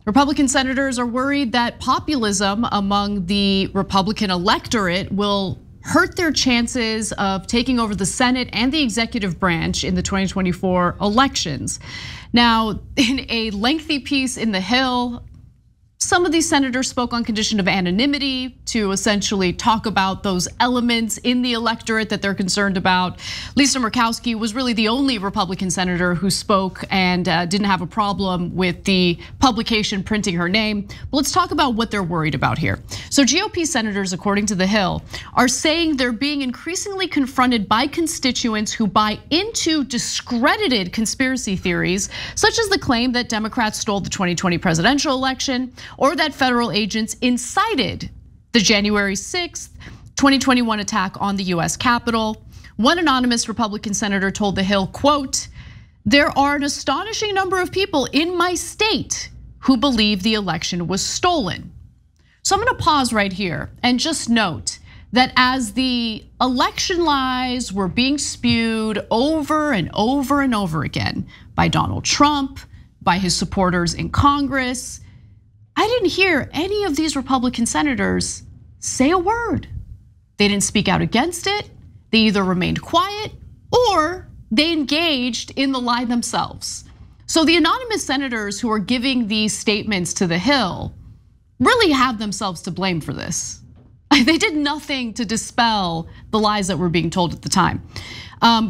Republican senators are worried that populism among the Republican electorate will hurt their chances of taking over the Senate and the executive branch in the 2024 elections. Now, in a lengthy piece in The Hill, some of these senators spoke on condition of anonymity to essentially talk about those elements in the electorate that they're concerned about. Lisa Murkowski was really the only Republican senator who spoke and didn't have a problem with the publication printing her name. But let's talk about what they're worried about here. So GOP senators, according to The Hill, are saying they're being increasingly confronted by constituents who buy into discredited conspiracy theories, such as the claim that Democrats stole the 2020 presidential election, or that federal agents incited the January 6th, 2021 attack on the US Capitol. One anonymous Republican senator told The Hill, quote, "There are an astonishing number of people in my state who believe the election was stolen." So I'm gonna pause right here and just note that as the election lies were being spewed over and over and over again by Donald Trump, by his supporters in Congress, I didn't hear any of these Republican senators say a word. They didn't speak out against it. They either remained quiet or they engaged in the lie themselves. So the anonymous senators who are giving these statements to The Hill really have themselves to blame for this. They did nothing to dispel the lies that were being told at the time.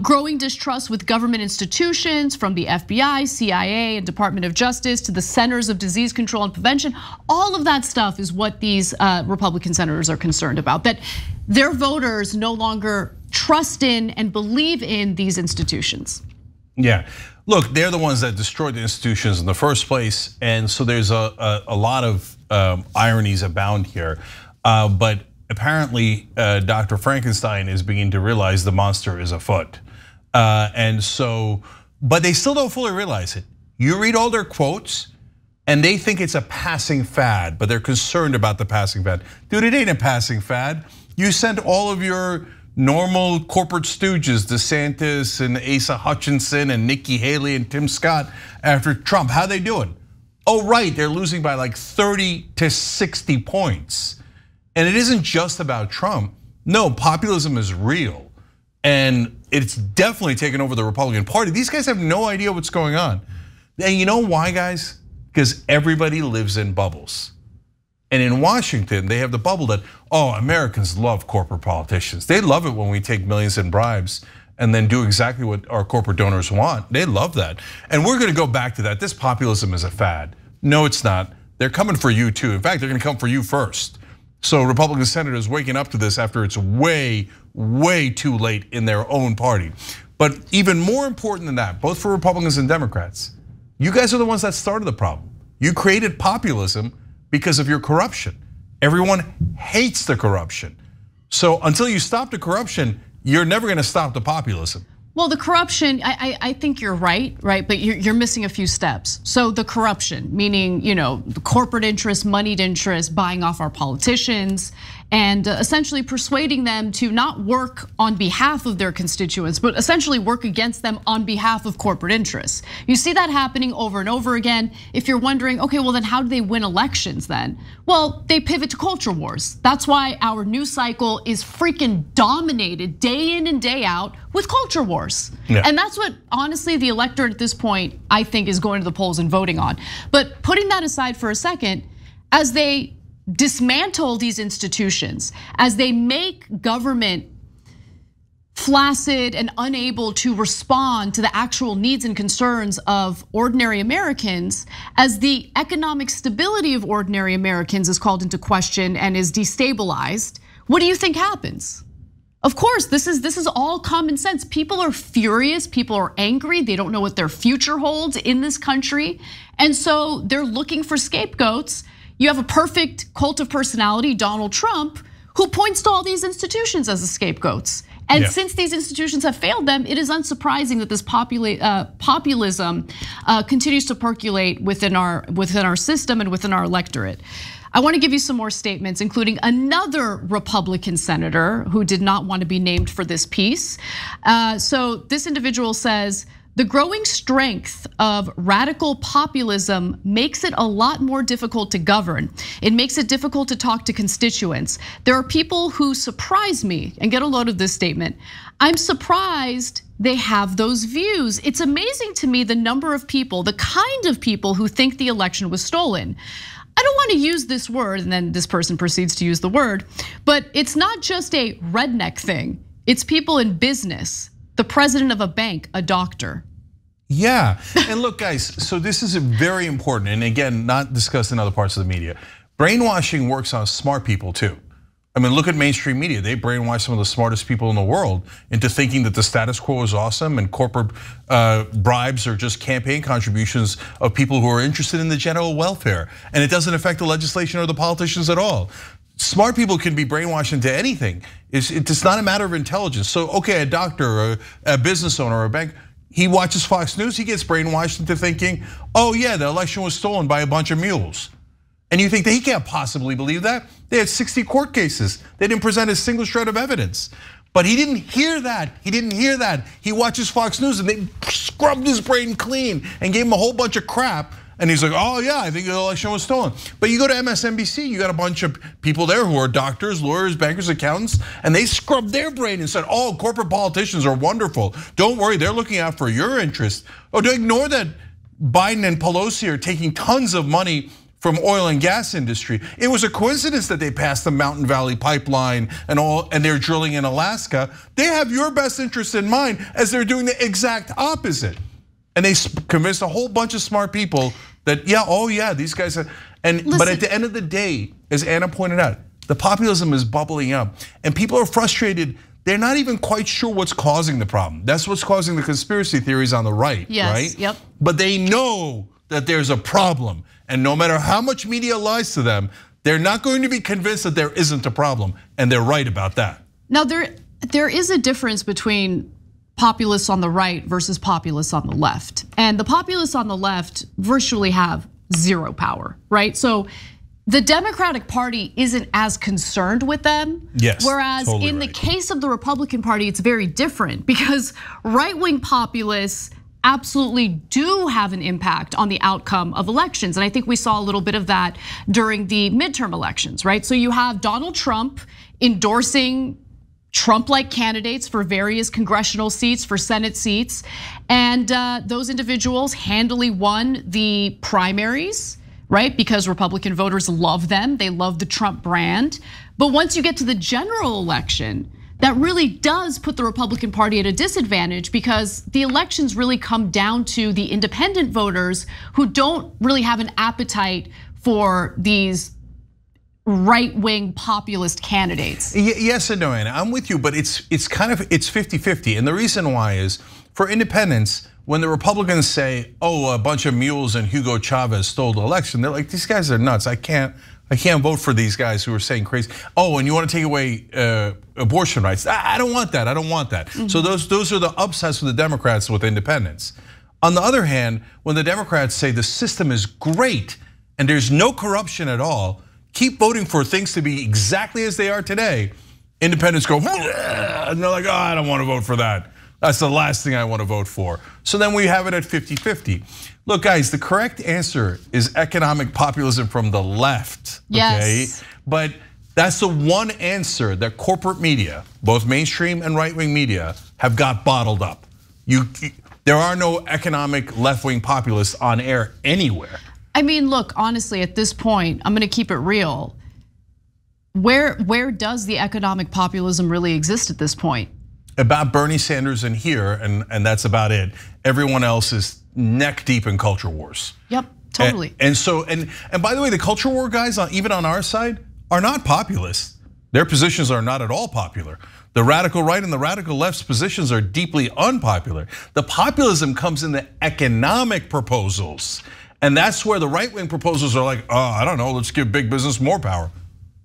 Growing distrust with government institutions, from the FBI, CIA, and Department of Justice to the Centers of Disease Control and Prevention, all of that stuff is what these Republican senators are concerned about, that their voters no longer trust in and believe in these institutions. Yeah, look, they're the ones that destroyed the institutions in the first place, and so there's a lot of ironies abound here. But apparently, Dr. Frankenstein is beginning to realize the monster is afoot. And so, but they still don't fully realize it. You read all their quotes and they think it's a passing fad, but they're concerned about the passing fad. Dude, it ain't a passing fad. You sent all of your normal corporate stooges, DeSantis and Asa Hutchinson and Nikki Haley and Tim Scott after Trump. How they doing? Oh, right, they're losing by like 30 to 60 points. And it isn't just about Trump. No, populism is real. And it's definitely taken over the Republican Party. These guys have no idea what's going on. And you know why, guys? Because everybody lives in bubbles. And in Washington, they have the bubble that, oh, Americans love corporate politicians. They love it when we take millions in bribes and then do exactly what our corporate donors want. They love that. And we're gonna go back to that. This populism is a fad. No, it's not. They're coming for you too. In fact, they're gonna come for you first. So Republican senators waking up to this after it's way, way too late in their own party. But even more important than that, both for Republicans and Democrats, you guys are the ones that started the problem. You created populism because of your corruption. Everyone hates the corruption. So until you stop the corruption, you're never gonna stop the populism. Well, the corruption, I think you're right? But you're missing a few steps. So the corruption, meaning the corporate interests, moneyed interests, buying off our politicians, and essentially persuading them to not work on behalf of their constituents, but essentially work against them on behalf of corporate interests. You see that happening over and over again. If you're wondering, okay, well then how do they win elections then? Well, they pivot to culture wars. That's why our news cycle is freaking dominated day in and day out with culture wars. Yeah. And that's what, honestly, the electorate at this point, I think, is going to the polls and voting on. But putting that aside for a second, as they dismantle these institutions, as they make government flaccid and unable to respond to the actual needs and concerns of ordinary Americans, as the economic stability of ordinary Americans is called into question and is destabilized, what do you think happens? Of course, this is all common sense. People are furious, people are angry, they don't know what their future holds in this country. And so they're looking for scapegoats. You have a perfect cult of personality, Donald Trump, who points to all these institutions as the scapegoats. And since these institutions have failed them, it is unsurprising that this populism continues to percolate within our system and within our electorate. I want to give you some more statements, including another Republican senator who did not want to be named for this piece. So this individual says, The growing strength of radical populism makes it a lot more difficult to govern. It makes it difficult to talk to constituents. There are people who surprise me, and get a load of this statement. I'm surprised they have those views. It's amazing to me the number of people, the kind of people who think the election was stolen. I don't want to use this word, and then this person proceeds to use the word, but it's not just a redneck thing. It's people in business, the president of a bank, a doctor. Yeah, and look guys, so this is very important, and again, not discussed in other parts of the media. Brainwashing works on smart people too. I mean, look at mainstream media. They brainwash some of the smartest people in the world into thinking that the status quo is awesome and corporate bribes are just campaign contributions of people who are interested in the general welfare. And it doesn't affect the legislation or the politicians at all. Smart people can be brainwashed into anything. It's not a matter of intelligence. So, okay, a doctor, or a business owner, or a bank, he watches Fox News, he gets brainwashed into thinking, oh yeah, the election was stolen by a bunch of mules. And you think that he can't possibly believe that? They had 60 court cases. They didn't present a single shred of evidence. But he didn't hear that. He didn't hear that. He watches Fox News and they scrubbed his brain clean and gave him a whole bunch of crap. And he's like, oh yeah, I think the election was stolen. But you go to MSNBC, you got a bunch of people there who are doctors, lawyers, bankers, accountants, and they scrubbed their brain and said, oh, corporate politicians are wonderful. Don't worry, they're looking out for your interest. Oh, don't ignore that Biden and Pelosi are taking tons of money from oil and gas industry. It was a coincidence that they passed the Mountain Valley Pipeline and they're drilling in Alaska. They have your best interest in mind as they're doing the exact opposite. And they convinced a whole bunch of smart people that, yeah, oh yeah, these guys are, but at the end of the day, as Anna pointed out, the populism is bubbling up and people are frustrated. They're not even quite sure what's causing the problem. That's what's causing the conspiracy theories on the right, yes, right? Yep. But they know that there's a problem. And no matter how much media lies to them, they're not going to be convinced that there isn't a problem. And they're right about that. Now there is a difference between populists on the right versus populists on the left. And the populists on the left virtually have zero power, right? So the Democratic Party isn't as concerned with them. Yes, whereas totally in right. the case of the Republican Party, it's very different because right-wing populists absolutely do have an impact on the outcome of elections. And I think we saw a little bit of that during the midterm elections, right? So you have Donald Trump endorsing Trump-like candidates for various congressional seats, for Senate seats. And those individuals handily won the primaries, right? Because Republican voters love them, they love the Trump brand. But once you get to the general election, that really does put the Republican Party at a disadvantage because the elections really come down to the independent voters who don't really have an appetite for these right-wing populist candidates. Yes and no, Anna, I'm with you, but it's 50-50. And the reason why is for independents, when the Republicans say, oh, a bunch of mules and Hugo Chavez stole the election, they're like, these guys are nuts. I can't vote for these guys who are saying crazy. Oh, and you want to take away abortion rights? I don't want that. I don't want that. Mm-hmm. So those are the upsides for the Democrats with independents. On the other hand, when the Democrats say the system is great and there's no corruption at all, keep voting for things to be exactly as they are today. Independents go, and they're like, oh, I don't want to vote for that. That's the last thing I want to vote for. So then we have it at 50-50. Look, guys, the correct answer is economic populism from the left, okay? Yes. But that's the one answer that corporate media, both mainstream and right-wing media, have got bottled up. There are no economic left-wing populists on air anywhere. I mean, look, honestly, at this point, I'm gonna keep it real. Where does the economic populism really exist at this point? About Bernie Sanders in here, and that's about it. Everyone else is neck deep in culture wars. Yep, totally. And by the way, the culture war guys, even on our side, are not populist. Their positions are not at all popular. The radical right and the radical left's positions are deeply unpopular. The populism comes in the economic proposals. And that's where the right-wing proposals are like, oh, I don't know, let's give big business more power.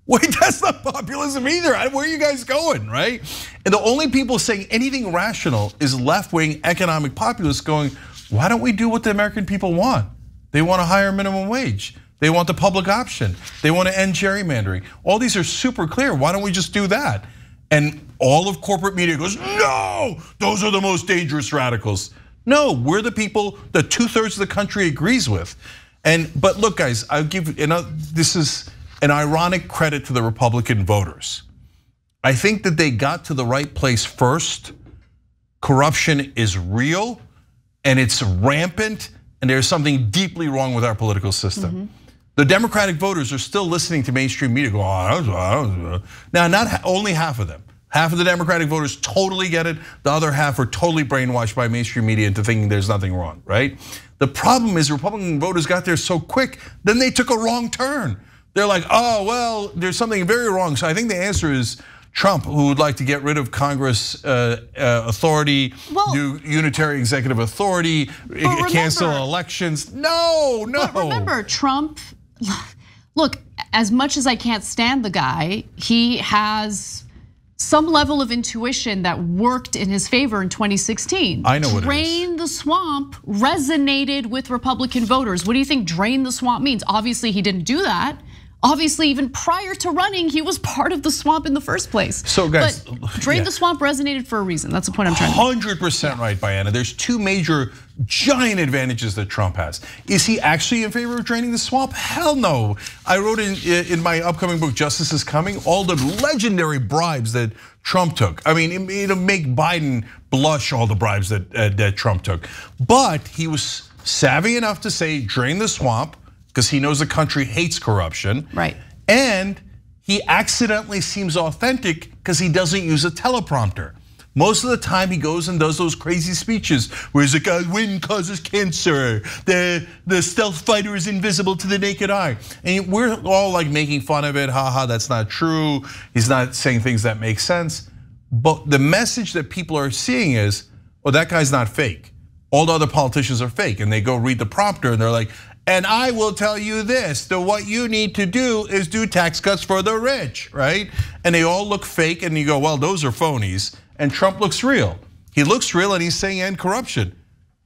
Wait, that's not populism either. Where are you guys going, right? And the only people saying anything rational is left-wing economic populists going, why don't we do what the American people want? They want a higher minimum wage. They want the public option. They want to end gerrymandering. All these are super clear. Why don't we just do that? And all of corporate media goes, no, those are the most dangerous radicals. No, we're the people that 2/3 of the country agrees with. But look, guys, I'll give this is an ironic credit to the Republican voters. I think that they got to the right place first. Corruption is real and it's rampant, and there's something deeply wrong with our political system. The Democratic voters are still listening to mainstream media go, now not only half of them. Half of the Democratic voters totally get it. The other half are totally brainwashed by mainstream media into thinking there's nothing wrong, right? The problem is Republican voters got there so quick, then they took a wrong turn. They're like, oh, well, there's something very wrong. So I think the answer is Trump, who would like to get rid of Congress authority, new unitary executive authority, cancel elections. No. But remember, Trump, look, as much as I can't stand the guy, he has some level of intuition that worked in his favor in 2016. I know what it is. Drain the swamp resonated with Republican voters. What do you think drain the swamp means? Obviously, he didn't do that. Obviously, even prior to running, he was part of the swamp in the first place. So guys, but drain the swamp resonated for a reason. That's the point I'm trying to make. 100% right, Diana. There's two major giant advantages that Trump has. Is he actually in favor of draining the swamp? Hell no. I wrote in my upcoming book, Justice is Coming, all the legendary bribes that Trump took. I mean, it'll make Biden blush, all the bribes that Trump took. But he was savvy enough to say, drain the swamp, because he knows the country hates corruption. Right. And he accidentally seems authentic because he doesn't use a teleprompter. Most of the time he goes and does those crazy speeches where he's like, wind causes cancer, the stealth fighter is invisible to the naked eye. And we're all like making fun of it, haha, that's not true. He's not saying things that make sense. But the message that people are seeing is, oh, that guy's not fake. All the other politicians are fake. And they go read the prompter and they're like, and I will tell you this, that what you need to do is do tax cuts for the rich, right? And they all look fake and you go, well, those are phonies. And Trump looks real. He looks real and he's saying end corruption.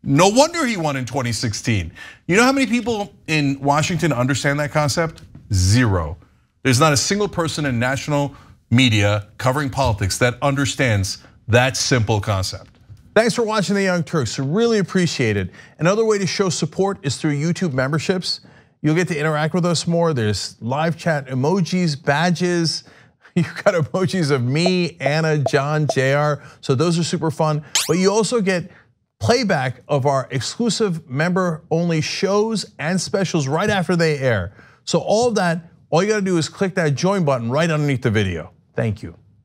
No wonder he won in 2016. You know how many people in Washington understand that concept? Zero. There's not a single person in national media covering politics that understands that simple concept. Thanks for watching The Young Turks, really appreciate it. Another way to show support is through YouTube memberships. You'll get to interact with us more. There's live chat emojis, badges. You've got emojis of me, Anna, John, JR, so those are super fun. But you also get playback of our exclusive member-only shows and specials right after they air. So all of that, all you gotta do is click that join button right underneath the video. Thank you.